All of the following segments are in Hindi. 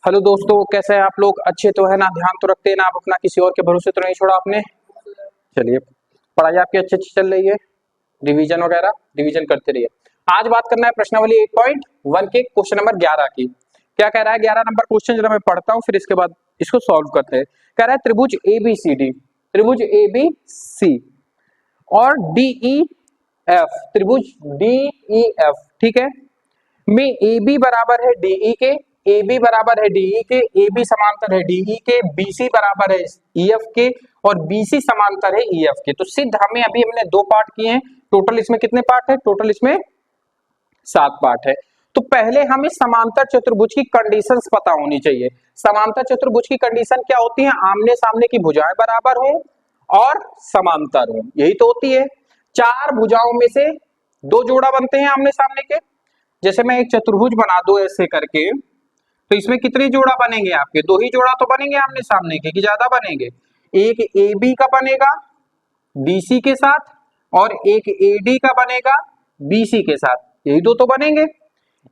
हेलो दोस्तों, कैसे हैं आप लोग? अच्छे तो है ना? ध्यान तो रखते हैं ना? आप अपना किसी और के भरोसे तो नहीं छोड़ा आपने? चलिए, पढ़ाई आपकी अच्छी अच्छी चल रही है, रिवीजन वगैरह रिवीजन करते रहिए। आज बात करना है प्रश्नावली 8.1 के क्वेश्चन नंबर 11 की। क्या कह रहा है 11 नंबर क्वेश्चन? जरा मैं पढ़ता हूँ, फिर इसके बाद इसको सॉल्व करते हैं। कह रहा है त्रिभुज ABCD, त्रिभुज ABC और DEF, त्रिभुज DEF, ठीक है, में AB बराबर है DE के, AB बराबर है DE के, AB समांतर है DE के, BC बराबर है EF के और BC समांतर है EF के। तो सिद्ध हमें अभी हमने दो पार्ट किए हैं। टोटल इसमें कितने पार्ट है? टोटल इसमें 7 पार्ट है। तो पहले हमें समांतर चतुर्भुज की कंडीशंस पता होनी चाहिए। समांतर चतुर्भुज की कंडीशन क्या होती है? आमने सामने की भुजाएं बराबर हो और समांतर हो, यही तो होती है। चार भुजाओं में से दो जोड़ा बनते हैं आमने सामने के। जैसे मैं एक चतुर्भुज बना दो ऐसे करके, तो इसमें कितने जोड़ा बनेंगे आपके? दो ही जोड़ा तो बनेंगे आमने सामने के, कि ज्यादा बनेंगे? एक AB का बनेगा BC के साथ और एक AD का बनेगा BC के साथ, यही दो तो बनेंगे।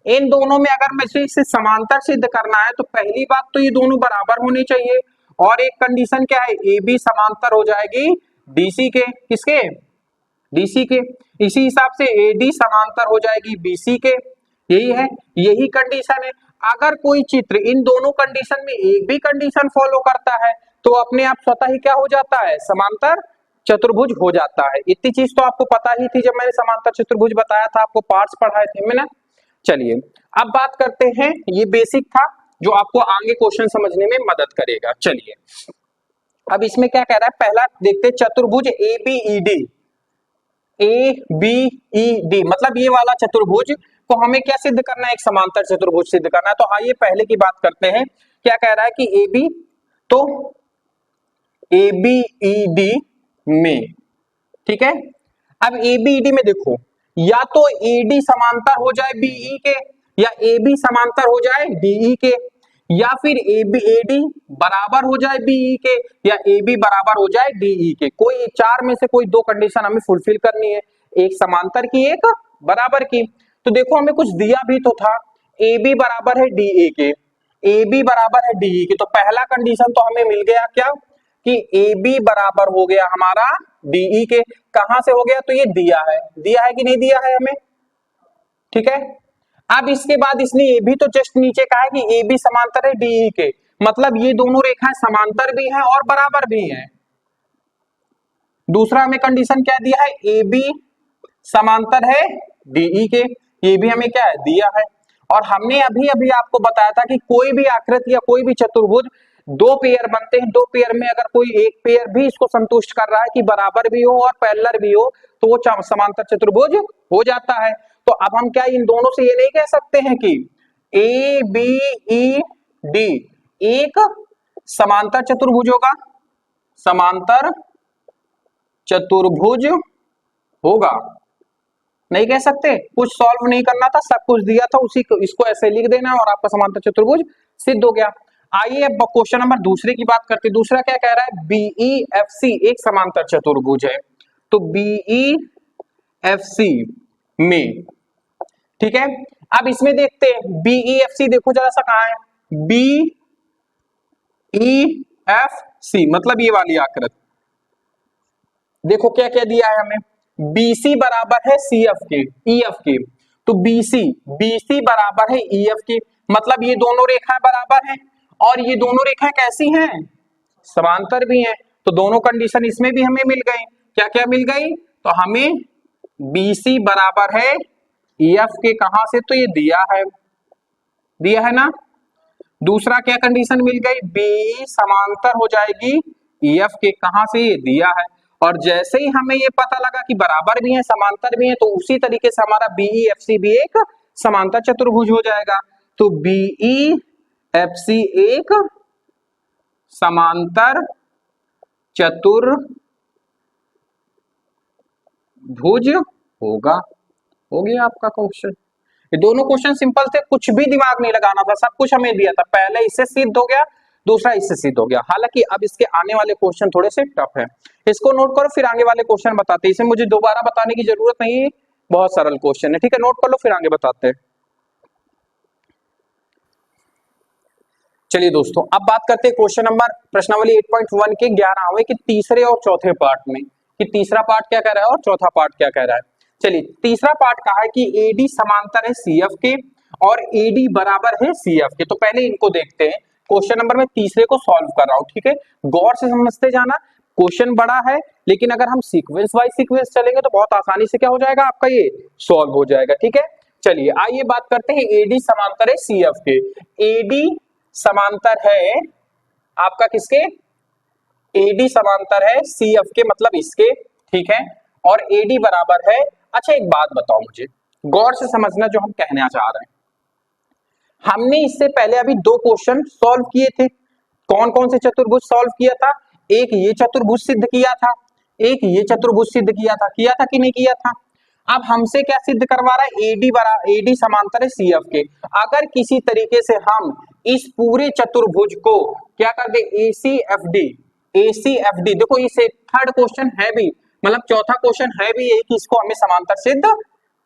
इन दोनों में अगर मुझे इसे समांतर सिद्ध करना है तो पहली बात तो ये दोनों बराबर होने चाहिए, और एक कंडीशन क्या है? AB समांतर हो जाएगी DC के, किसके? DC के। इसी हिसाब से AD समांतर हो जाएगी BC के, यही है, यही कंडीशन है। अगर कोई चित्र इन दोनों कंडीशन में एक भी कंडीशन फॉलो करता है तो अपने आप स्वतः ही क्या हो जाता है? समांतर चतुर्भुज हो जाता है। इतनी चीज तो आपको पता ही थी जब मैंने समांतर चतुर्भुज बताया था, आपको पार्ट्स पढ़ाए थे मैंने। चलिए अब बात करते हैं, ये बेसिक था जो आपको आगे क्वेश्चन समझने में मदद करेगा। चलिए अब इसमें क्या कह रहा है, पहला देखते हैं चतुर्भुज ABED। ABED मतलब ये वाला चतुर्भुज को हमें क्या सिद्ध करना है? एक समांतर चतुर्भुज सिद्ध करना है। तो आइए पहले की बात करते हैं। क्या कह रहा है कि AB, तो ABED में, ठीक है, अब ABED में देखो, या तो AD समांतर हो जाए BE के, या AB समांतर हो जाए DE के, या फिर AD बराबर हो जाए BE के, या AB बराबर हो जाए DE के। कोई चार में से कोई दो कंडीशन हमें फुलफिल करनी है, एक समांतर की एक बराबर की। तो देखो हमें कुछ दिया भी तो था, AB बराबर है DE के, AB बराबर है DE के। तो पहला कंडीशन तो हमें मिल गया क्या? कि AB बराबर हो गया हमारा DE के। कहां से हो गया? तो ये दिया है कि नहीं दिया है हमें, ठीक है। अब इसके बाद इसने ये भी तो जस्ट नीचे कहा है कि AB समांतर है DE के, मतलब ये दोनों रेखाएं समांतर भी हैं और बराबर भी हैं। दूसरा हमें कंडीशन क्या दिया है? AB समांतर है DE के, ये भी हमें क्या है? दिया है। और हमने अभी अभी आपको बताया था कि कोई भी आकृति या कोई भी चतुर्भुज दो पेयर बनते हैं, दो पेयर में अगर कोई एक पेयर भी इसको संतुष्ट कर रहा है कि बराबर भी हो और पैरेलल भी हो तो वो समांतर चतुर्भुज हो जाता है। तो अब हम क्या इन दोनों से ये नहीं कह सकते हैं कि ABED एक समांतर चतुर्भुज होगा? समांतर चतुर्भुज होगा, नहीं कह सकते। कुछ सॉल्व नहीं करना था, सब कुछ दिया था, उसी को इसको ऐसे लिख देना और आपका समांतर चतुर्भुज सिद्ध हो गया। आइए अब क्वेश्चन नंबर दूसरे की बात करते हैं। दूसरा क्या कह रहा है? BEFC एक समांतर चतुर्भुज है। तो BEFC में, ठीक है, अब इसमें देखते हैं BEFC, देखो जरा सा कहां है? BEFC मतलब ये वाली आकृति, देखो क्या क्या दिया है हमें? BC बराबर है CF के, EF के। तो BC बराबर है EF के, मतलब ये दोनों रेखाएं बराबर हैं और ये दोनों रेखाएं कैसी हैं? समांतर भी हैं। तो दोनों कंडीशन इसमें भी हमें मिल गई। क्या क्या मिल गई? तो हमें BC बराबर है EF के, कहां से? तो ये दिया है ना। दूसरा क्या कंडीशन मिल गई? BE समांतर हो जाएगी EF के, कहां से? ये दिया है। और जैसे ही हमें ये पता लगा कि बराबर भी है समांतर भी है, तो उसी तरीके से हमारा BEFC भी एक समांतर चतुर्भुज हो जाएगा। तो BEFC एक समांतर चतुर्भुज होगा। हो गया आपका क्वेश्चन। ये दोनों क्वेश्चन सिंपल थे, कुछ भी दिमाग नहीं लगाना था, सब कुछ हमें दिया था। पहले इससे सिद्ध हो गया, दूसरा इससे सिद्ध हो गया। हालांकि अब इसके आने वाले क्वेश्चन थोड़े से टफ है, इसको नोट करो, फिर आगे वाले क्वेश्चन बताते हैं। इसे मुझे दोबारा बताने की जरूरत नहीं है, बहुत सरल क्वेश्चन है, ठीक है। नोट कर लो, फिर आगे बताते हैं। चलिए दोस्तों, अब बात करते हैं क्वेश्चन नंबर प्रश्नावली 8.1 के 11वें के तीसरे और चौथे पार्ट में, कि तीसरा पार्ट क्या कह रहा है और चौथा पार्ट क्या कह रहा है। चलिए, तीसरा पार्ट कहा है कि एडी समांतर है सीएफ के और एडी बराबर है सीएफ के। तो पहले इनको देखते हैं। क्वेश्चन नंबर में तीसरे को सॉल्व कर रहा हूं, ठीक है, गौर से समझते जाना। क्वेश्चन बड़ा है, लेकिन अगर हम सीक्वेंस वाइज सीक्वेंस चलेंगे तो बहुत आसानी से क्या हो जाएगा आपका, ये सॉल्व हो जाएगा, ठीक है। चलिए आइए बात करते हैं, एडी समांतर है सीएफ के। एडी समांतर है आपका किसके, एडी समांतर है सीएफ के, मतलब इसके, ठीक है, और एडी बराबर है। अच्छा एक बात बताओ मुझे, गौर से समझना जो हम कहना चाह रहे हैं। हमने इससे पहले अभी दो क्वेश्चन सॉल्व किए थे। कौन कौन से चतुर्भुज सॉल्व किया था, एक ये चतुर्भुज सिद्ध किया था, एक ये चतुर्भुज सिद्ध किया था कि नहीं किया था। अब हमसे क्या सिद्ध करवा रहा है, एडी समांतर है सीएफ के। अगर किसी तरीके से हम इस पूरे चतुर्भुज को क्या कर दे, एसीएफडी, देखो इसे थर्ड क्वेश्चन है भी, मतलब चौथा क्वेश्चन है भी यही कि इसको हमें समांतर सिद्ध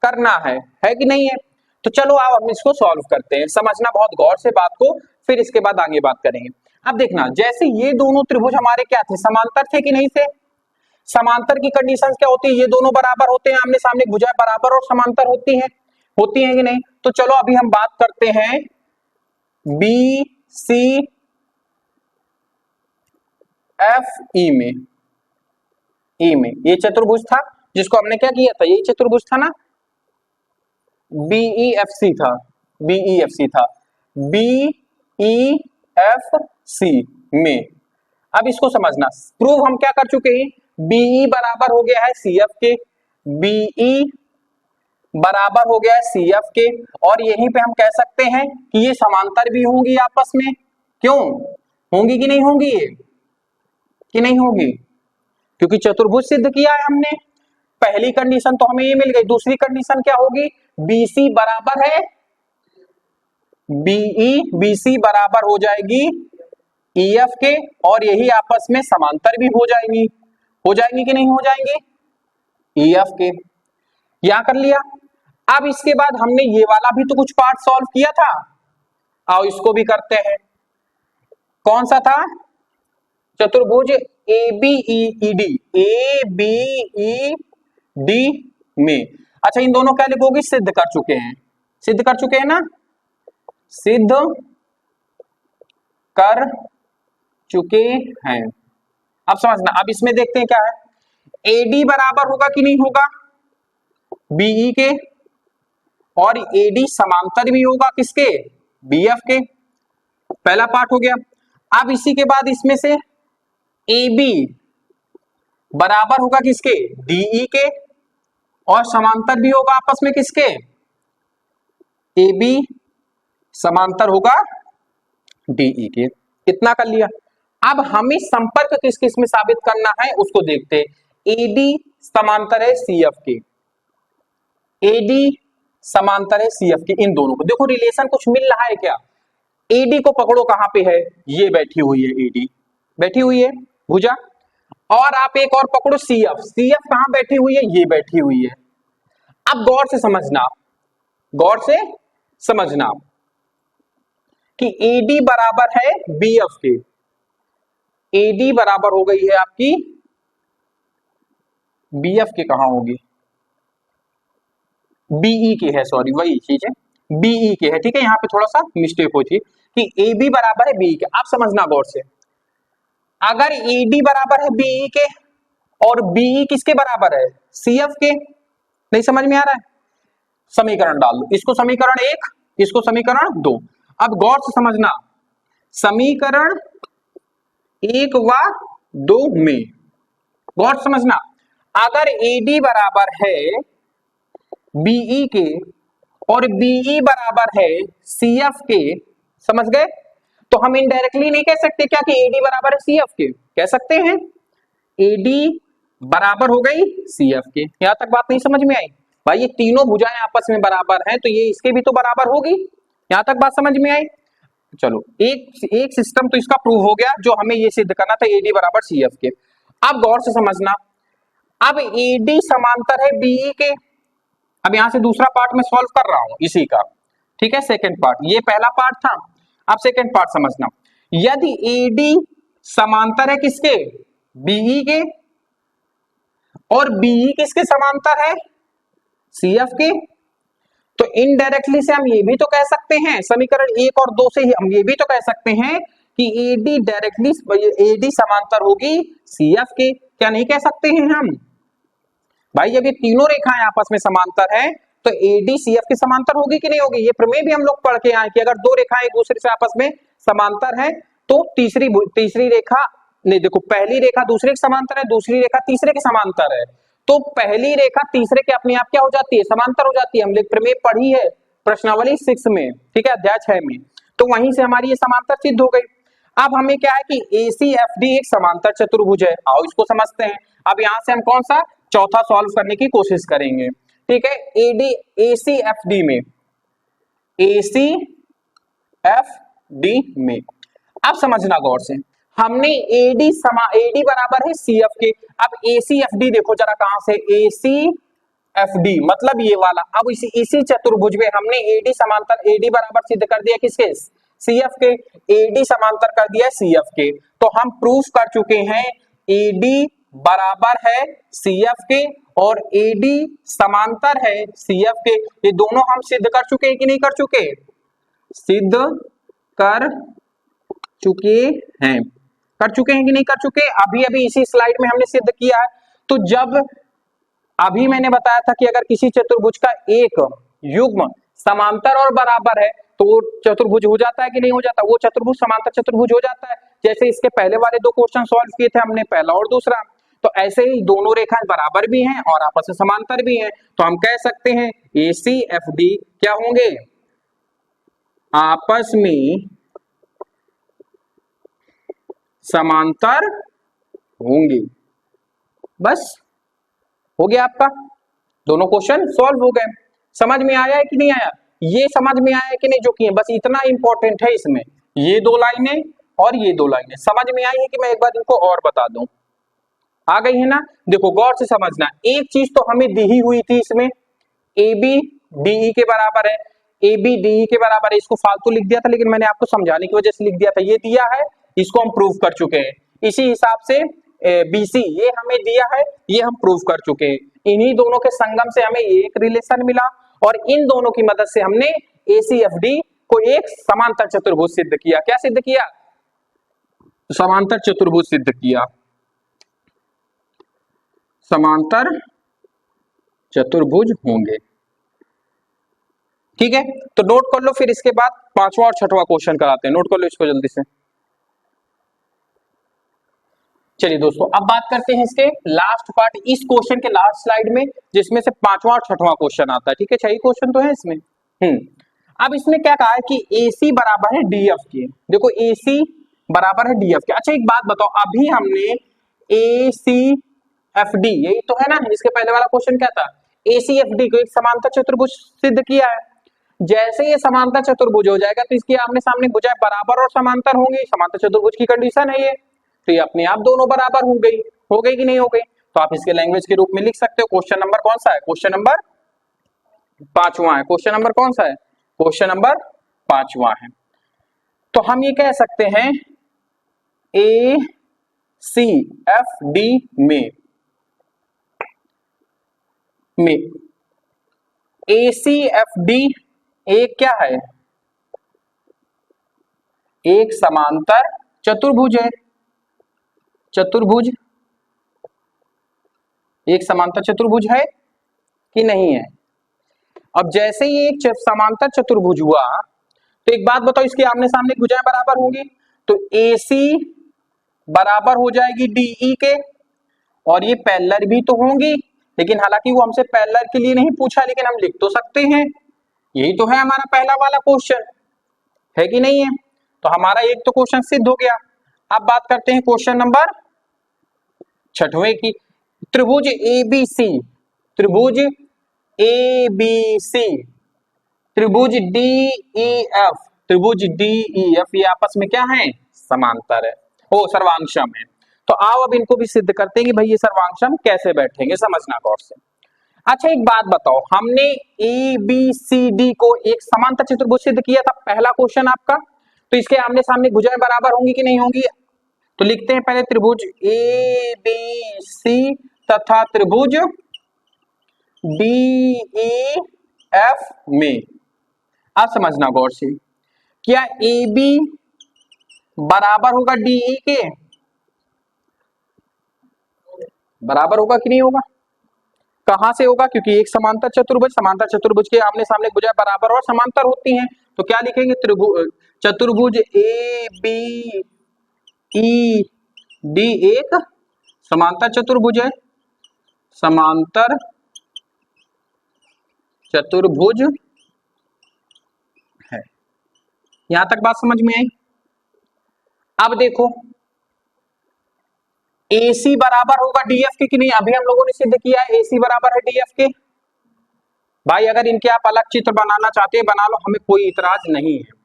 करना है कि नहीं है। तो चलो अब हम इसको सॉल्व करते हैं, समझना बहुत गौर से बात को, फिर इसके बाद आगे बात करेंगे। अब देखना, जैसे ये दोनों त्रिभुज हमारे क्या थे, समांतर थे कि नहीं थे। समांतर की कंडीशंस क्या होती है, ये दोनों बराबर होते हैं, आमने सामने भुजाएं बराबर और समांतर होती हैं कि नहीं। तो चलो अभी हम बात करते हैं बी सी एफ ई में ये चतुर्भुज था जिसको हमने क्या किया था, ये चतुर्भुज था ना, बीईएफसी था, बीईएफसी में। अब इसको समझना, प्रूव हम क्या कर चुके हैं, बीई बराबर हो गया है सीएफ के, बीई बराबर हो गया है सीएफ के, और यहीं पे हम कह सकते हैं कि ये समांतर भी होंगी आपस में। क्यों होंगी कि नहीं होंगी, ये कि नहीं होगी, क्योंकि चतुर्भुज सिद्ध किया है हमने। पहली कंडीशन तो हमें ये मिल गई, दूसरी कंडीशन क्या होगी, बीसी बराबर है बीई, बीसी बराबर हो जाएगी ईएफ के, और यही आपस में समांतर भी हो जाएंगी कि नहीं हो जाएंगी, ईएफ के। यहां कर लिया। अब इसके बाद हमने ये वाला भी तो कुछ पार्ट सॉल्व किया था, आओ इसको भी करते हैं। कौन सा था, चतुर्भुज एबीईडी में। अच्छा इन दोनों क्या लिखोगे, सिद्ध कर चुके हैं ना, सिद्ध कर चुके हैं। अब समझना, अब इसमें देखते हैं क्या है, एडी बराबर होगा कि नहीं होगा बीई के, और एडी समांतर भी होगा किसके, बीएफ के। पहला पार्ट हो गया। अब इसी के बाद इसमें से AB बराबर होगा किसके, DE के, और समांतर भी होगा आपस में किसके, AB समांतर होगा DE के। इतना कर लिया। अब हमें संपर्क किस किस में साबित करना है उसको देखते हैं। AD समांतर है CF के, AD समांतर है CF के, इन दोनों को देखो रिलेशन कुछ मिल रहा है क्या। AD को पकड़ो, कहां पे है, ये बैठी हुई है, AD बैठी हुई है भुजा, और आप एक और पकड़ो CF कहां बैठी हुई है, ये बैठी हुई है। अब गौर से समझना कि AD बराबर है BF के, AD बराबर हो गई है आपकी BF के, कहां होगी, BE के है, सॉरी वही चीज है, BE के है, ठीक है। यहां पे थोड़ा सा मिस्टेक हुई थी कि AB बराबर है BE के। आप समझना गौर से, अगर AD बराबर है BE के और BE किसके बराबर है, CF के, नहीं समझ में आ रहा है, समीकरण डाल दो, इसको समीकरण 1, इसको समीकरण 2। अब गौर से समझना, समीकरण 1 व 2 में गौर से समझना, अगर AD बराबर है BE के और BE बराबर है CF के, समझ गए, तो हम इनडायरेक्टली नहीं कह सकते क्या कि AD बराबर है CF के, कह सकते हैं AD बराबर हो गई CF के। यहां तक बात नहीं समझ में आई भाई, ये तीनों भुजाएं आपस में बराबर हैं तो ये इसके भी तो बराबर होगी। यहां तक बात समझ में आई। चलो एक सिस्टम तो इसका प्रूव हो गया, जो हमें ये सिद्ध करना था AD बराबर CF के। अब गौर से समझना, अब AD समांतर है BE के। अब यहां से दूसरा पार्ट में सॉल्व कर रहा हूं इसी का, ठीक है, सेकंड पार्ट, ये पहला पार्ट था। अब सेकंड पार्ट समझना, यदि एडी समांतर है किसके, बीई के, और बीई किसके समांतर है, सीएफ के, तो इनडायरेक्टली से हम ये भी तो कह सकते हैं, समीकरण 1 और 2 से ही हम ये भी तो कह सकते हैं कि एडी डायरेक्टली एडी समांतर होगी सीएफ के, क्या नहीं कह सकते हैं हम भाई, जब ये तीनों रेखाएं आपस में समांतर है तो एडी सीएफ के समांतर होगी कि नहीं होगी। ये प्रमेय भी हम लोग पढ़ के आए कि अगर दो रेखाएं एक दूसरे से आपस में समांतर है तो तीसरी रेखा नहीं, देखो पहली रेखा दूसरे के समांतर है, दूसरी रेखा तीसरे के समांतर है, तो पहली रेखा तीसरे के अपने आप क्या हो जाती है, समांतर हो जाती है। हमने प्रमेय पढ़ी है प्रश्नावली 6 में, ठीक है, अध्याय 6 में, तो वहीं से हमारी ये समांतर सिद्ध हो गई। अब हमें क्या है कि एसीएफडी एक समांतर चतुर्भुज है, आओ इसको समझते हैं। अब यहां से हम कौन सा चौथा सॉल्व करने की कोशिश करेंगे, ठीक है। एडी एसीएफडी में, एसीएफडी में अब समझना गौर से, हमने एडी बराबर है सीएफ के। अब एसीएफडी देखो जरा कहां से, एसीएफडी मतलब ये वाला। अब इसी चतुर्भुज में हमने एडी समांतर एडी बराबर सिद्ध कर दिया किसके, सीएफ के, एडी समांतर कर दिया सीएफ के, तो हम प्रूफ कर चुके हैं एडी बराबर है सीएफ के और एडी समांतर है सीएफ के। ये दोनों हम सिद्ध कर चुके हैं कि नहीं कर चुके, सिद्ध कर चुके हैं कि नहीं कर चुके, अभी अभी इसी स्लाइड में हमने सिद्ध किया है। तो जब अभी मैंने बताया था कि अगर किसी चतुर्भुज का एक युग्म समांतर और बराबर है तो वो चतुर्भुज हो जाता है कि नहीं हो जाता, वो चतुर्भुज समांतर चतुर्भुज हो जाता है। जैसे इसके पहले वाले दो क्वेश्चन सॉल्व किए थे हमने, पहला और दूसरा, तो ऐसे ही दोनों रेखाएं बराबर भी हैं और आपस में समांतर भी हैं, तो हम कह सकते हैं एसीएफडी क्या होंगे, आपस में समांतर होंगे। बस हो गया आपका, दोनों क्वेश्चन सॉल्व हो गए। समझ में आया है कि नहीं आया, ये समझ में आया है कि नहीं जो किए, बस इतना इंपॉर्टेंट है इसमें, ये दो लाइनें और ये दो लाइनें समझ में आई है कि मैं एक बार इनको और बता दूं, आ गई है ना। देखो गौर से समझना, एक चीज तो हमें दी ही हुई थी इसमें, ए बी डी के बराबर है, ए बी डी के बराबर है, इसको फालतू लिख दिया था लेकिन मैंने आपको समझाने की वजह से लिख दिया था, ये दिया है, इसको हम प्रूव कर चुके हैं। इसी हिसाब से बीसी ये हमें दिया है, ये हम प्रूव कर चुके हैं। इन्हीं दोनों के संगम से हमें एक रिलेशन मिला और इन दोनों की मदद से हमने एसीएफडी को एक समांतर चतुर्भुज सिद्ध किया। क्या सिद्ध किया, समांतर चतुर्भुज सिद्ध किया, समांतर चतुर्भुज होंगे, ठीक है। तो नोट कर लो, फिर इसके बाद पांचवा और छठवां क्वेश्चन कराते हैं, नोट कर लो इसको जल्दी से। चलिए दोस्तों अब बात करते हैं इसके लास्ट पार्ट, इस क्वेश्चन के लास्ट स्लाइड में, जिसमें से पांचवा और छठवां क्वेश्चन आता है, ठीक है। 6 क्वेश्चन तो है इसमें। अब इसमें क्या कहा है कि AC बराबर है DF के, देखो AC बराबर है DF के। अच्छा एक बात बताओ, अभी हमने ACFD यही तो है ना, इसके पहले वाला क्वेश्चन क्या था, ACFD को एक समांतर चतुर्भुज सिद्ध किया है। जैसे ये समांतर चतुर्भुज हो जाएगा तो इसकी आमने सामने भुजाएं बराबर और समांतर होंगी, समांतर चतुर्भुज की कंडीशन है ये, तो ये अपने आप दोनों बराबर हो गई कि नहीं हो गई। तो आप इसके लैंग्वेज के रूप में लिख सकते हो। क्वेश्चन नंबर कौन सा है, क्वेश्चन नंबर 5वां है। क्वेश्चन नंबर कौन सा है, क्वेश्चन नंबर 5वां है। तो हम ये कह सकते हैं ACFD में ACFD एक क्या है, एक समांतर चतुर्भुज है, चतुर्भुज एक समांतर चतुर्भुज है कि नहीं है। अब जैसे ही एक समांतर चतुर्भुज हुआ तो एक बात बताओ, इसके आमने सामने भुजाएं बराबर होंगी, तो AC बराबर हो जाएगी DE के, और ये पैरेलल भी तो होंगी, लेकिन हालांकि वो हमसे पैरेलल के लिए नहीं पूछा, लेकिन हम लिख तो सकते हैं, यही तो है हमारा पहला वाला क्वेश्चन, है कि नहीं है। तो हमारा एक तो क्वेश्चन सिद्ध हो गया। अब बात करते हैं क्वेश्चन नंबर 6वें की, त्रिभुज ABC, त्रिभुज ABC, त्रिभुज DEF, त्रिभुज DEF ये आपस में क्या है, समांतर है, ओ सर्वांगसम है। तो आओ अब इनको भी सिद्ध करते हैं कि भाई ये सर्वांगसम कैसे बैठेंगे, समझना गौर से। अच्छा एक बात बताओ, हमने ABCD को एक समांतर चतुर्भुज सिद्ध किया था, पहला क्वेश्चन आपका, तो इसके आमने सामने भुजाएं बराबर होंगी कि नहीं होंगी? तो लिखते हैं पहले त्रिभुज ए बी सी तथा त्रिभुज डी ई एफ में। अब समझना गौर से, क्या ए बी बराबर होगा डीई के? बराबर होगा कि नहीं होगा? कहां से होगा? क्योंकि एक समांतर चतुर्भुज के आमने सामने भुजाएं बराबर और समांतर होती हैं। तो क्या लिखेंगे? चतुर्भुज ए बी ई डी एक समांतर चतुर्भुज है, समांतर चतुर्भुज है। यहां तक बात समझ में आई? अब देखो AC बराबर होगा DF के कि नहीं? अभी हम लोगों ने सिद्ध किया है AC बराबर है DF के। भाई अगर इनके आप अलग चित्र बनाना चाहते हैं बना लो, हमें कोई इतराज नहीं है।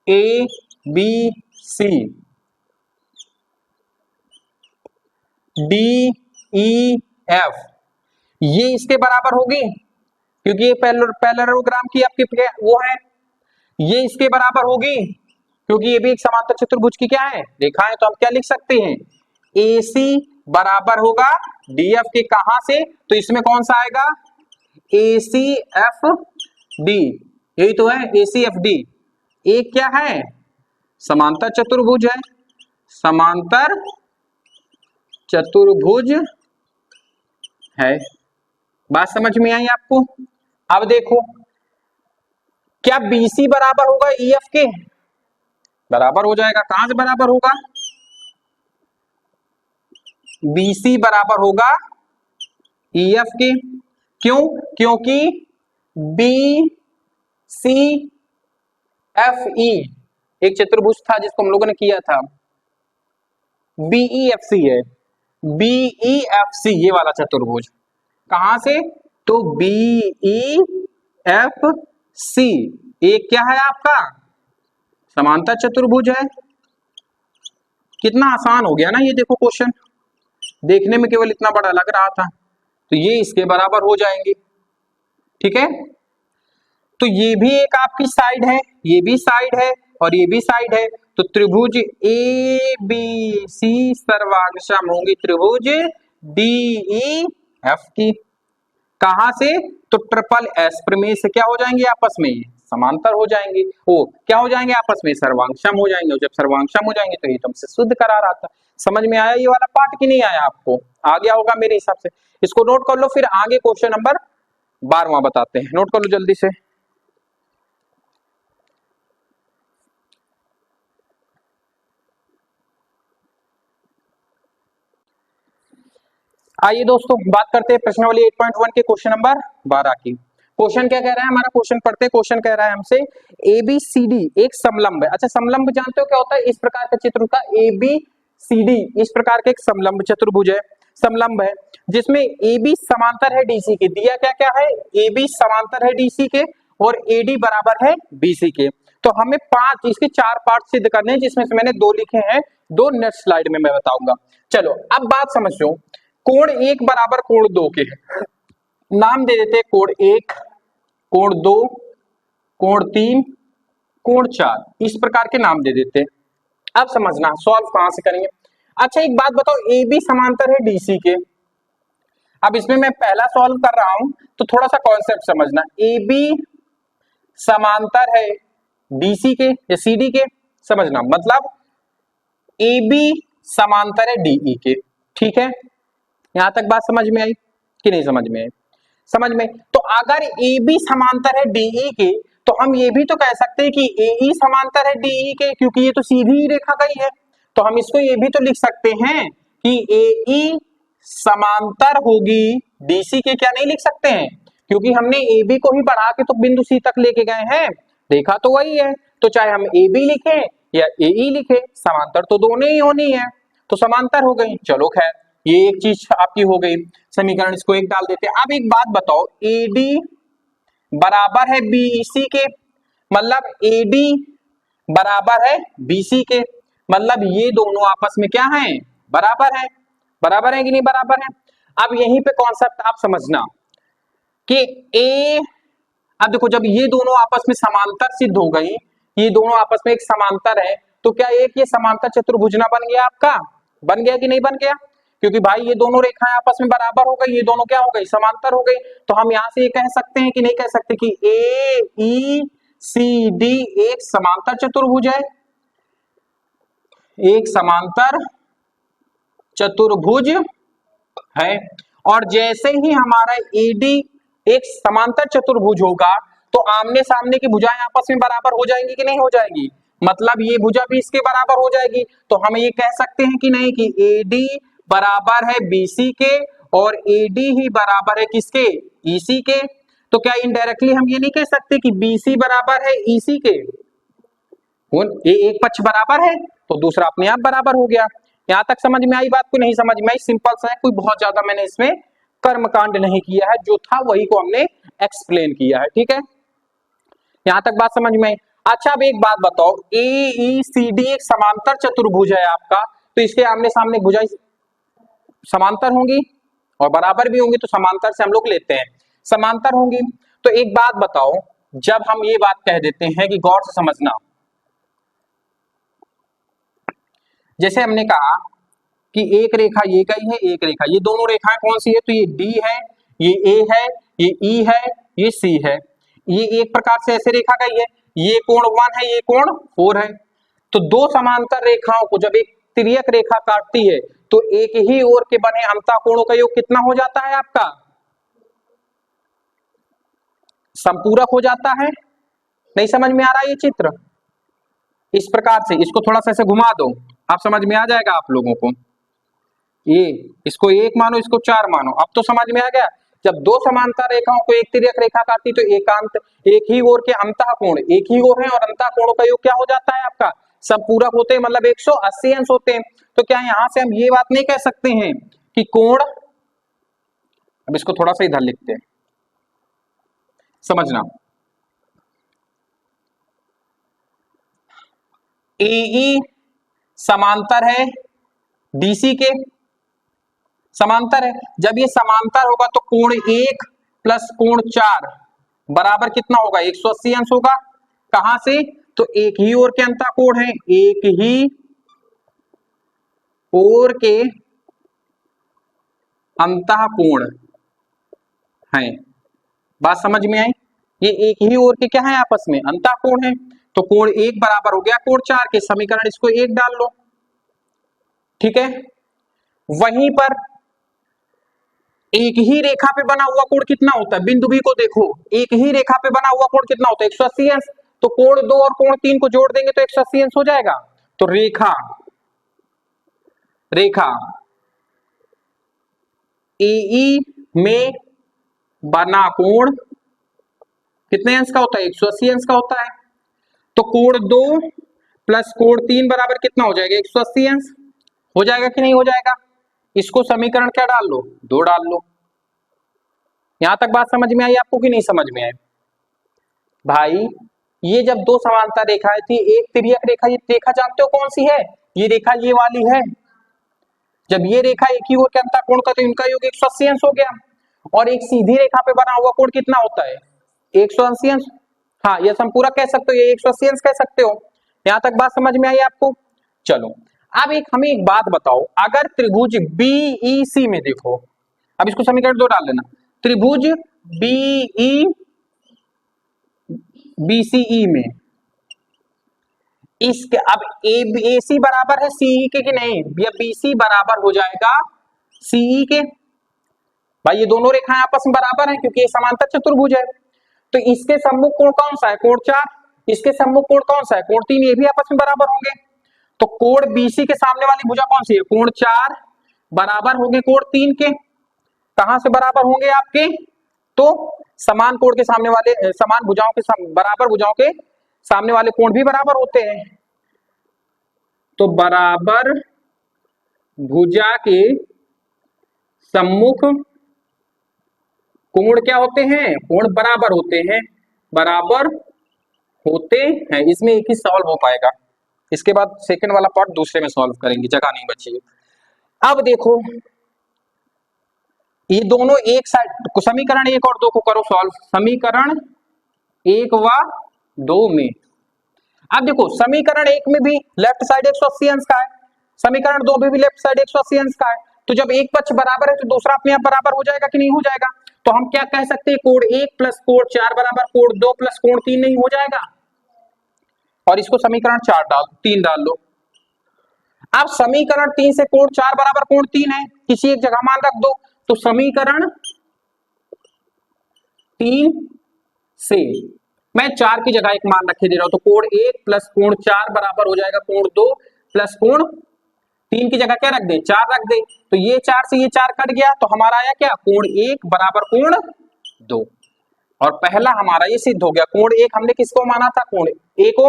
A B C D E F ये इसके बराबर होगी क्योंकि ये पैरेललोग्राम की आपकी वो है। ये इसके बराबर होगी क्योंकि ये भी एक समांतर चतुर्भुज की क्या है? रेखा है। तो हम क्या लिख सकते हैं? AC बराबर होगा DF के। कहां से? तो इसमें कौन सा आएगा? ACFD। यही तो है ACFD। एक क्या है? समांतर चतुर्भुज है, समांतर चतुर्भुज है। बात समझ में आई आपको? अब देखो क्या BC बराबर होगा EF के? बराबर हो जाएगा। कहां से बराबर होगा? BC बराबर होगा EF के। क्यों? क्योंकि BCFE एक चतुर्भुज था जिसको हम लोगों ने किया था, BEFC है। BEFC ये वाला चतुर्भुज कहां से? तो BEFC एक क्या है आपका? समांतर चतुर्भुज है। कितना आसान हो गया ना ये। देखो क्वेश्चन देखने में केवल इतना बड़ा लग रहा था, तो ये इसके बराबर हो जाएंगे। ठीक है, तो ये भी एक आपकी साइड है, ये भी साइड है और ये भी साइड है। तो त्रिभुज ए बी सी सर्वांगसम होंगी त्रिभुज डी ई एफ की। कहां से? तो ट्रिपल एस प्रमेय से क्या हो जाएंगे? आपस में समांतर हो जाएंगे। वो क्या हो जाएंगे? आपस में सर्वांगसम हो जाएंगे। और जब सर्वांगसम हो जाएंगे तो ये तुमसे शुद्ध करा रहा था। समझ में आया ये वाला पार्ट कि नहीं आया? आपको आ गया होगा मेरे हिसाब से। इसको नोट कर लो, फिर आगे क्वेश्चन नंबर 12वां बताते हैं। नोट कर लो जल्दी से। आइए दोस्तों बात करते हैं प्रश्नावली 8.1 के क्वेश्चन नंबर 12 की। क्वेश्चन क्या कह रहा है हमारा? क्वेश्चन पढ़ते हैं। क्वेश्चन कह रहा है हमसे ABCD एक समलंब है। अच्छा, समलंब जानते हो क्या होता है? इस प्रकार का चित्र का ABCD इस प्रकार का एक समलंब चतुर्भुज है, समलंब है, जिसमें AB समांतर है DC के। दिया क्या क्या है? AB समांतर है DC के और AD बराबर है BC के। तो हमें इसके 4 पार्ट सिद्ध करने हैं, जिसमें से मैंने 2 लिखे हैं, 2 नेक्स्ट स्लाइड में मैं बताऊंगा। चलो अब बात समझो। कोण 1 बराबर कोण 2 के नाम दे देते हैं। कोण 1, कोण 2, कोण 3, कोण 4 इस प्रकार के नाम दे देते हैं। अब समझना सॉल्व कहां से करेंगे। अच्छा एक बात बताओ, AB समांतर है DC के। अब इसमें मैं पहला सॉल्व कर रहा हूं तो थोड़ा सा कॉन्सेप्ट समझना। AB समांतर है DC के या CD के, समझना मतलब AB समांतर है DE के। ठीक है, यहां तक बात समझ में आई कि नहीं समझ में आई? समझ में। तो अगर AB समांतर है DE के तो हम ये भी तो कह सकते हैं कि AE समांतर है DE के, क्योंकि ये तो सीधी रेखा गई है। तो हम इसको ये भी तो लिख सकते हैं कि AE समांतर होगी DC के। क्या नहीं लिख सकते हैं? क्योंकि हमने AB को ही बढ़ा के तो बिंदु C तक लेके गए हैं, रेखा तो वही है। तो चाहे हम AB लिखें या AE लिखें, समांतर तो दोनों ही होनी है, तो समांतर हो गई। चलो खैर, ये एक चीज आपकी हो गई। समीकरण इसको 1 डाल देते हैं। अब एक बात बताओ, AD बराबर है BC के, मतलब AD बराबर है BC के, मतलब ये दोनों आपस में क्या है? बराबर है। बराबर है कि नहीं बराबर है? अब यहीं पे कॉन्सेप्ट आप समझना कि अब देखो, जब ये दोनों आपस में समांतर सिद्ध हो गई, कि ये दोनों आपस में एक समांतर है, तो क्या एक ये समांतर चतुर्भुज ना बन गया आपका? बन गया कि नहीं बन गया? क्योंकि भाई ये दोनों रेखाएं आपस में बराबर हो गई, ये दोनों क्या हो गई? समांतर हो गई। तो हम यहां से ये कह सकते हैं कि नहीं कह सकते कि ए ई सी डी एक समांतर चतुर्भुज है, एक समांतर चतुर्भुज है। और जैसे ही हमारा एडी एक समांतर चतुर्भुज होगा तो आमने सामने की भुजाएं आपस में बराबर हो जाएंगी कि नहीं हो जाएगी? मतलब ये भुजा भी इसके बराबर हो जाएगी। तो हम ये कह सकते हैं कि नहीं कि एडी बराबर है बीसी के और एडी ही बराबर है किसके? ईसी के। तो क्या इनडायरेक्टली हम ये नहीं कह सकते कि बीसी बराबर है ईसी के? ये एक पक्ष बराबर है तो दूसरा अपने आप बराबर हो गया। यहां तक समझ में आई बात को? नहीं समझ में आई? सिंपल सा है, कोई बहुत ज्यादा मैंने इसमें कर्मकांड नहीं किया है, जो था वही को हमने एक्सप्लेन किया है। ठीक है, यहां तक बात समझ में आई। अच्छा अब एक बात बताओ, ए ई सी डी एक समांतर चतुर्भुज है आपका, तो इसके आमने सामने भुजाएं समांतर होंगी और बराबर भी होंगी, तो समांतर से हम लोग लेते हैं समांतर होंगी। तो एक बात बताओ, जब हम ये बात कह देते हैं कि गौर से समझना, जैसे हमने कहा कि एक रेखा ये कही है, एक रेखा, ये दोनों रेखाएं कौन सी है? तो ये डी है, ये ए है, ये ई है, ये सी है। ये एक प्रकार से ऐसे रेखा कही है, ये कोण 1 है, ये कोण 4 है। तो दो समांतर रेखाओं को जब एक तिर्यक रेखा काटती है तो एक ही ओर के बने अंतःकोणों का योग कितना हो जाता है आपका? संपूरक हो जाता है। नहीं समझ में आ रहा है ये चित्र? इस प्रकार से इसको थोड़ा सा ऐसे घुमा दो, आप समझ में आ जाएगा आप लोगों को। ये इसको 1 मानो, इसको 4 मानो, अब तो समझ में आ गया। जब दो समांतर रेखाओं को एक तिर्यक रेखा काटती तो एकांत एक ही ओर के अंतःकोण एक ही ओर है और अंतःकोणों का योग क्या हो जाता है आपका? संपूरक होते हैं, मतलब 180 अंश होते हैं। तो क्या यहां से हम ये बात नहीं कह सकते हैं कि कोण, अब इसको थोड़ा सा इधर लिखते हैं, समझना, एई समांतर है डीसी के, समांतर है। जब ये समांतर होगा तो कोण 1 प्लस कोण 4 बराबर कितना होगा? 180 अंश होगा। कहां से? तो एक ही ओर के अंतःकोण है, एक ही ओर के अंतःकोण है। बात समझ में आई? ये एक ही ओर के क्या है? आपस में अंतःकोण है। तो कोण 1 बराबर हो गया कोण 4 के, समीकरण इसको 1 डाल लो। ठीक है, वहीं पर एक ही रेखा पे बना हुआ कोण कितना होता है? बिंदु बी को देखो, एक ही रेखा पे बना हुआ कोण कितना होता है? 180 अंश। तो कोण 2 और कोण 3 को जोड़ देंगे तो 180 अंश हो जाएगा। तो रेखा एई में बना कोण कितने अंश का होता है? 180 अंश का होता है। तो कोण 2 प्लस कोण 3 बराबर कितना हो जाएगा? 180 अंश हो जाएगा कि नहीं हो जाएगा? इसको समीकरण क्या डाल लो? 2 डाल लो। यहां तक बात समझ में आई आपको कि नहीं समझ में आई? भाई ये जब दो समांतर रेखाएं थी, एक तिर्यक रेखा, ये रेखा जानते हो कौन सी है? ये रेखा ये वाली है। जब ये रेखा एक ही ओर के अंतःकोण का तो इनका योग 180 अंश हो गया। और एक सीधी रेखा पे बना हुआ कोण कितना होता है? 180 अंश। हाँ, यह संपूरक कह सकते हो, ये 180 अंश कह सकते हो। यहां तक बात समझ में आई आपको? चलो अब हमें एक बात बताओ, अगर त्रिभुज बीईसी में देखो, अब इसको समीकरण 2 डाल लेना, त्रिभुज बीसीई में इसके अब ए सी बराबर है सीई के कि नहीं? या बीसी बराबर हो जाएगा सीई के। भाई ये दोनों रेखाएं आपस में बराबर हैं क्योंकि ये समांतर चतुर्भुज है। तो इसके सम्मुख कोण कौन सा है? कोण 4। इसके सम्मुख कोण कौन सा है? कोण 3। ये भी आपस में बराबर होंगे। तो कोण बीसी के सामने वाली भुजा कौन सी है? कोण 4 बराबर होंगे कोण 3 के। कहां से बराबर होंगे आपके? तो समान कोण के सामने वाले, समान भुजाओं के बराबर भुजाओं के सामने वाले कोण भी बराबर होते हैं। तो बराबर भुजा के सम्मुख कोण क्या होते हैं? कोण बराबर होते हैं, बराबर होते हैं। इसमें एक ही सॉल्व हो पाएगा, इसके बाद सेकंड वाला पार्ट दूसरे में सॉल्व करेंगे, जगह नहीं बची। अब देखो ये दोनों एक साइड को, समीकरण 1 और 2 को करो सॉल्व। समीकरण 1 व 2 में अब देखो समीकरण 1 में भी लेफ्ट साइड 180 अंश का है, समीकरण 2 में भी लेफ्ट साइड 180 अंश का है, तो जब एक पक्ष बराबर है तो दूसरा अपने आप बराबर हो जाएगा कि नहीं हो जाएगा। तो हम क्या कह सकते हैं, कोण 1 प्लस कोण 4 बराबर कोण 2 प्लस कोण 3 नहीं हो जाएगा। और इसको समीकरण 3 डाल लो। अब समीकरण 3 से कोण 4 बराबर कोण 3 है, किसी एक जगह मान रख दो, तो समीकरण 3 से मैं 4 की जगह एक मान रखे दे रहा हूं, तो कोण 1 प्लस कोण 4 बराबर हो जाएगा कोण 2 प्लस कोण 3 की जगह क्या रख दे, 4 रख दे, तो ये 4 से ये 4 कट गया, तो हमारा आया क्या, कोण 1 बराबर कोण 2। और पहला हमारा ये सिद्ध हो गया। कोण 1 हमने किसको माना था, कोण A को,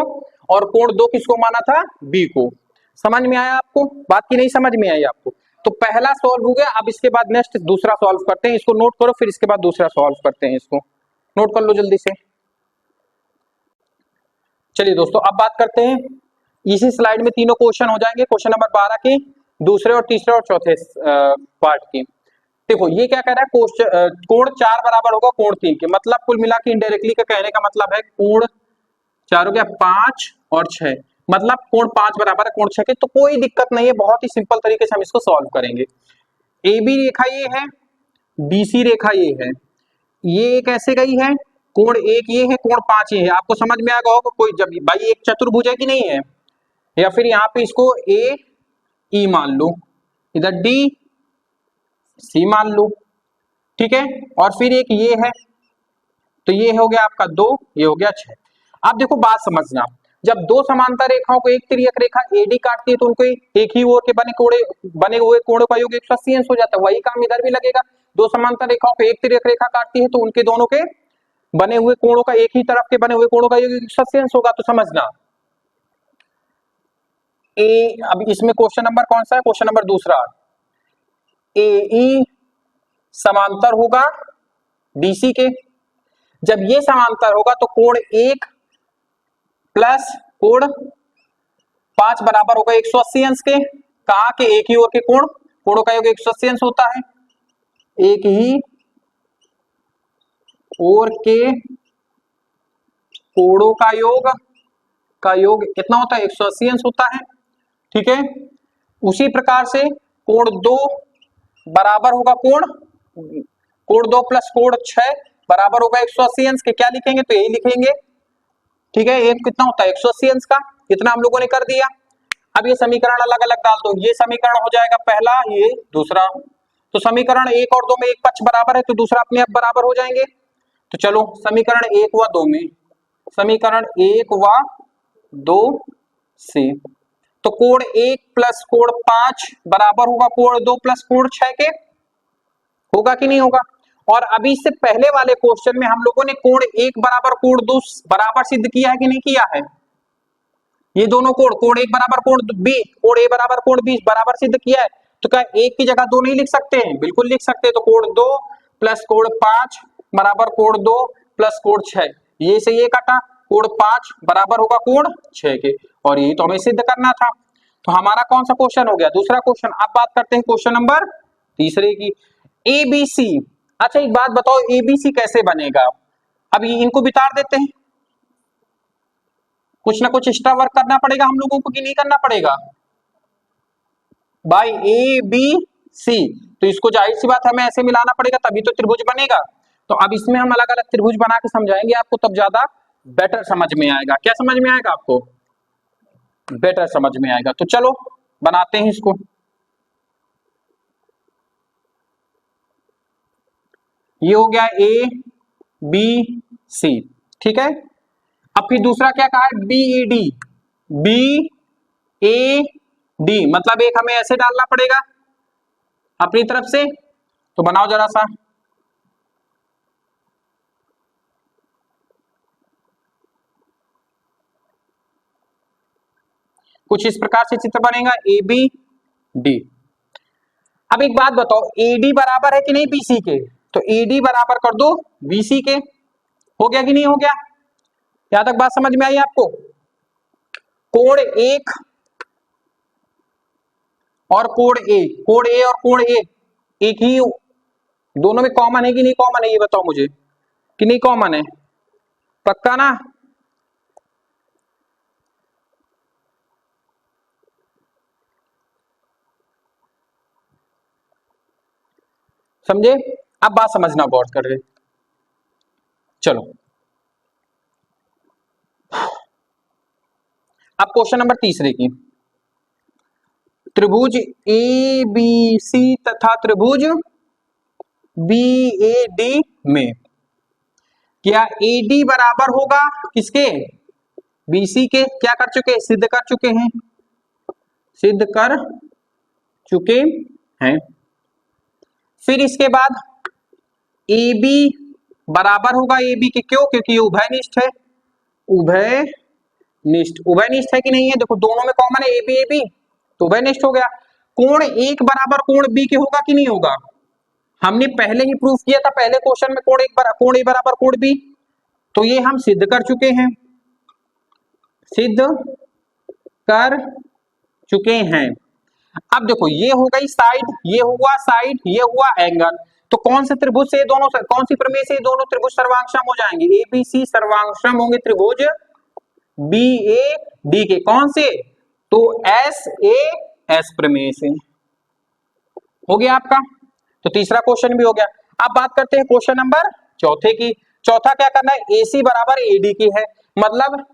और कोण 2 किसको माना था, B को। समझ में आया आपको बात की नहीं समझ में आई आपको। तो पहला सॉल्व हो गया। अब इसके बाद नेक्स्ट दूसरा सॉल्व करते हैं, इसको नोट करो, फिर इसके बाद दूसरा सॉल्व करते हैं, इसको नोट कर लो जल्दी से। चलिए दोस्तों अब बात करते हैं, इसी स्लाइड में तीनों क्वेश्चन हो जाएंगे, क्वेश्चन नंबर 12 के दूसरे और तीसरे और चौथे पार्ट की। देखो ये क्या कह रहा है, कोण 4 बराबर होगा कोण 3 के, मतलब कुल मिला के इनडायरेक्टली का कहने का मतलब है कोण 4 हो गया 5 और 6, मतलब कोण 5 बराबर है कोण 6 के। तो कोई दिक्कत नहीं है, बहुत ही सिंपल तरीके से हम इसको सॉल्व करेंगे। ए बी रेखा ये है, बी सी रेखा ये कैसे गई है, कोण 1 ये है, कोण 5 ये है। आपको समझ में आएगा होगा, कोई जब भाई एक चतुर्भुज है कि नहीं है, या फिर यहाँ पे इसको ए ई मान लो, इधर डी सी मान लो, ठीक है। और फिर एक ये है, तो ये हो गया आपका 2, ये हो गया 6। अब देखो बात समझना, जब दो समांतर रेखाओं को एक तिर्यक रेखा एडी काटती है तो उनको एक ही ओर के बने हुए कोणों का योग 180 अंश हो जाता है। वही काम इधर भी लगेगा, दो समांतर रेखाओं को एक तिर्यक रेखा काटती है तो उनके दोनों के बने हुए कोणों का, एक ही तरफ के बने हुए कोणों का योग 180 अंश होगा। तो समझना ए, अब इसमें क्वेश्चन नंबर कौन सा है, क्वेश्चन नंबर दूसरा, ए ई समांतर होगा बीसी के। जब ये समांतर होगा तो कोण 1 प्लस कोण 5 बराबर होगा 180 अंश के। कहा कि एक ही ओर के कोणों का योग 180 अंश होता है, एक ही ओर के कोणों का योग कितना होता है, 180 अंश होता है, ठीक है। उसी प्रकार से कोण 2 बराबर होगा कोण 2 प्लस कोण 6 बराबर होगा 180 अंश के। क्या लिखेंगे, तो यही लिखेंगे, ठीक है। एक कितना होता है 180 अंश का, इतना हम लोगों ने कर दिया। अब ये समीकरण अलग अलग डाल दो, ये समीकरण हो जाएगा पहला, ये दूसरा। तो समीकरण 1 और 2 में एक पक्ष बराबर है तो दूसरा अपने आप बराबर हो जाएंगे। तो चलो समीकरण 1 व 2 में, समीकरण 1 व 2 से, तो कोण 1 प्लस कोण 5 बराबर होगा कोण 2 प्लस कोण 6 के, होगा कि नहीं होगा। और अभी से पहले वाले क्वेश्चन में हम लोगों ने कोण 1 बराबर कोण 2 बराबर सिद्ध किया है कि नहीं किया है, ये दोनों कोण 1 बराबर कोण बी, कोण ए बराबर कोण बी बराबर सिद्ध किया है। तो क्या एक की जगह 2 नहीं लिख सकते हैं, बिल्कुल लिख सकते हैं। तो कोण 2 प्लस कोण 5 बराबर कोण 2 प्लस कोण 6, ये से ये काटा, कोण 5 बराबर होगा कोण 6 के, और ये तो हमें सिद्ध करना था। तो हमारा कौन सा क्वेश्चन हो गया, दूसरा क्वेश्चन। अब बात करते हैं क्वेश्चन नंबर तीसरे की, एबीसी। अच्छा एक बात बताओ, एबीसी कैसे बनेगा, अभी इनको बिताड़ देते हैं, कुछ ना कुछ एक्स्ट्रा वर्क करना पड़ेगा हम लोगों को कि नहीं करना पड़ेगा भाई। ए बी सी, तो इसको जाहिर सी बात हमें ऐसे मिलाना पड़ेगा तभी तो त्रिभुज बनेगा। तो अब इसमें हम अलग अलग त्रिभुज बना के समझाएंगे आपको, तब ज्यादा बेटर समझ में आएगा। क्या समझ में आएगा आपको, बेटर समझ में आएगा। तो चलो बनाते हैं इसको। ये हो गया ए बी सी, ठीक है। अब फिर दूसरा क्या कहा है, B E D, B A D, मतलब एक हमें ऐसे डालना पड़ेगा अपनी तरफ से। तो बनाओ जरा सा, कुछ इस प्रकार से चित्र बनेगा ए बी डी। अब एक बात बताओ, एडी बराबर है कि नहीं बीसी के, तो एडी बराबर कर दो बीसी के, हो गया कि नहीं हो गया, यहां तक बात समझ में आई आपको। कोण 1 और कोण ए और कोण ए एक ही, दोनों में कॉमन है कि नहीं कॉमन है, ये बताओ मुझे, कि नहीं कॉमन है, पक्का ना। समझे? अब बात समझना गौर करके। चलो अब क्वेश्चन नंबर तीसरे की, त्रिभुज ए बी सी तथा त्रिभुज बी ए डी में क्या AD बराबर होगा किसके? BC के। क्या कर चुके? सिद्ध कर चुके हैं, सिद्ध कर चुके हैं। फिर इसके बाद AB बराबर होगा AB के, क्यों? क्योंकि ये उभयनिष्ठ है, उभयनिष्ठ। उभयनिष्ठ है कि नहीं है? देखो दोनों में कॉमन है AB AB, तो उभयनिष्ठ हो गया। कोण एक बराबर कोण B के होगा कि नहीं होगा? हमने पहले ही प्रूफ किया था पहले क्वेश्चन में, कोण A बराबर कोण B, तो ये हम सिद्ध कर चुके हैं, सिद्ध कर चुके हैं। अब देखो ये हो गई साइड, ये हुआ साइड, ये हुआ एंगल, तो कौन से त्रिभुज से दोनों, कौन सी प्रमेय से दोनों त्रिभुज सर्वांगसम हो जाएंगे? ABC सर्वांगसम होंगे त्रिभुज BAD के। कौन से? तो SAS प्रमेय से। हो गया आपका, तो तीसरा क्वेश्चन भी हो गया। अब बात करते हैं क्वेश्चन नंबर चौथे की। चौथा क्या करना है? AC बराबर AD की है, मतलब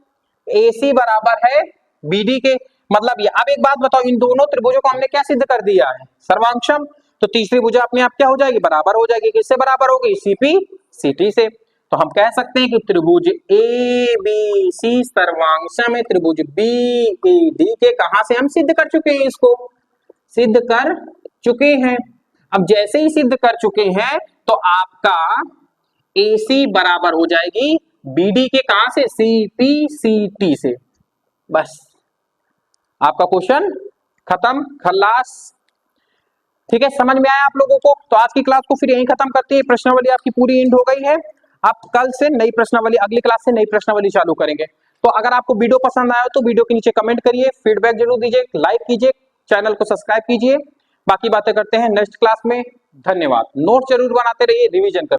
AC बराबर है BD के, मतलब ये। अब एक बात बताओ, इन दोनों त्रिभुजों को हमने क्या सिद्ध कर दिया है? सर्वांगसम। तो तीसरी भुजा अपने आप क्या हो जाएगी? बराबर हो जाएगी। किससे बराबर होगी? CP CT से। तो हम कह सकते हैं कि त्रिभुज ABC सर्वांगसम है त्रिभुज BAD के। कहां से हम सिद्ध कर चुके हैं? इसको सिद्ध कर चुके हैं। अब जैसे ही सिद्ध कर चुके हैं तो आपका AC बराबर हो जाएगी BD के। कहां से? CP CT से। बस आपका क्वेश्चन खत्म, खल्लास। ठीक है, समझ में आया आप लोगों को? तो आज की क्लास को फिर यहीं खत्म करते हैं। प्रश्नावली आपकी पूरी एंड हो गई है। आप कल से नई प्रश्नावली, अगली क्लास से नई प्रश्नावली चालू करेंगे। तो अगर आपको वीडियो पसंद आया तो वीडियो के नीचे कमेंट करिए, फीडबैक जरूर दीजिए, लाइक कीजिए, चैनल को सब्सक्राइब कीजिए। बाकी बातें करते हैं नेक्स्ट क्लास में। धन्यवाद। नोट जरूर बनाते रहिए, रिवीजन कर